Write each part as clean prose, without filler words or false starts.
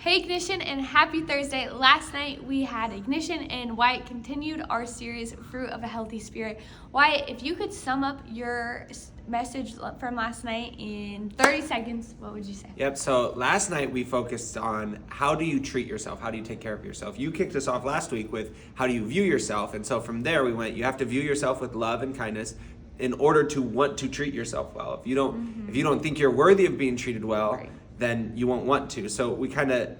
Hey Ignition, and happy Thursday. Last night we had Ignition and Wyatt continued our series, Fruit of a Healthy Spirit. Wyatt, if you could sum up your message from last night in 30 seconds, what would you say? Yep, so last night we focused on how do you treat yourself? How do you take care of yourself? You kicked us off last week with how do you view yourself? And so from there we went, you have to view yourself with love and kindness in order to want to treat yourself well. If you don't think you're worthy of being treated well, Right. then you won't want to. So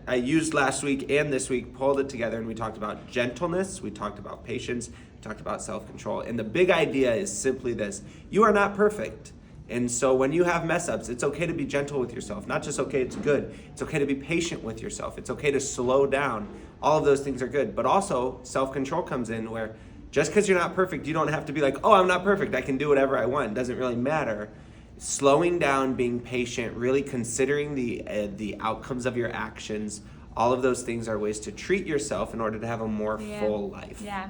I used last week and this week, pulled it together, and we talked about gentleness, we talked about patience, we talked about self-control. And the big idea is simply this: you are not perfect. And so when you have mess ups, it's okay to be gentle with yourself. Not just okay, it's good. It's okay to be patient with yourself. It's okay to slow down. All of those things are good. But also self-control comes in, where just because you're not perfect, you don't have to be like, oh, I'm not perfect, I can do whatever I want. It doesn't really matter. Slowing down, being patient, really considering the outcomes of your actions, all of those things are ways to treat yourself in order to have a more full life. Yeah,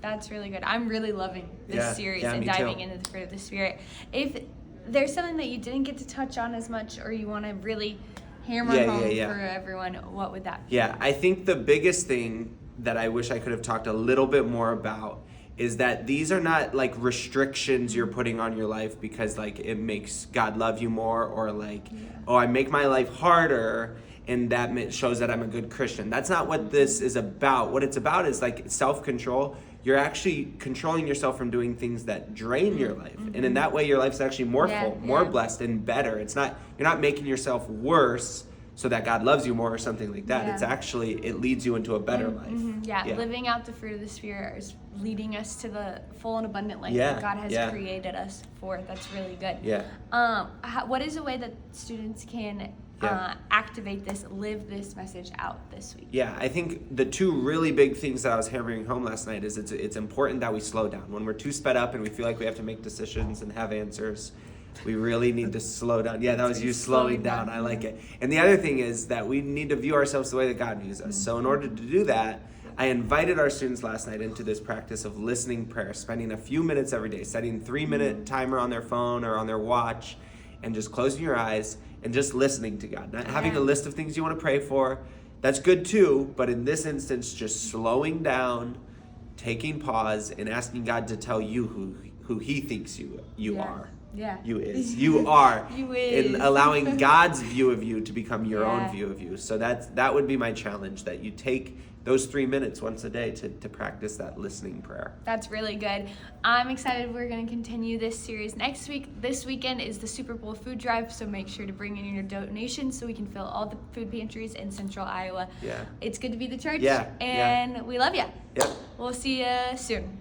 that's really good. I'm really loving this series and diving into the fruit of the Spirit. If there's something that you didn't get to touch on as much, or you want to really hammer home for everyone, what would that be? Yeah, I think the biggest thing that I wish I could have talked a little bit more about is that these are not like restrictions you're putting on your life because like it makes God love you more, or like, oh, I make my life harder and that shows that I'm a good Christian. That's not what this is about. What it's about is like self-control. You're actually controlling yourself from doing things that drain your life. And in that way, your life's actually more full, more blessed, and better. You're not making yourself worse so that God loves you more or something like that. It's actually, it leads you into a better life. Living out the fruit of the Spirit is leading us to the full and abundant life that God has created us for. That's really good. What is a way that students can activate this, live this message out this week? I think the two really big things that I was hammering home last night is it's important that we slow down. When we're too sped up and we feel like we have to make decisions and have answers, we really need to slow down. Yeah, that was you slowing down. I like it. And the other thing is that we need to view ourselves the way that God views us. So in order to do that, I invited our students last night into this practice of listening prayer, spending a few minutes every day, setting 3-minute timer on their phone or on their watch, and just closing your eyes and just listening to God. Not having a list of things you want to pray for. That's good too, but in this instance, just slowing down, taking pause, and asking God to tell you who He thinks you are. You are. And allowing God's view of you to become your own view of you. So that would be my challenge, that you take those 3 minutes once a day to practice that listening prayer. That's really good. I'm excited. We're going to continue this series next week. This weekend is the Super Bowl food drive, so make sure to bring in your donations so we can fill all the food pantries in Central Iowa. It's good to be the church, and we love you. We'll see you soon.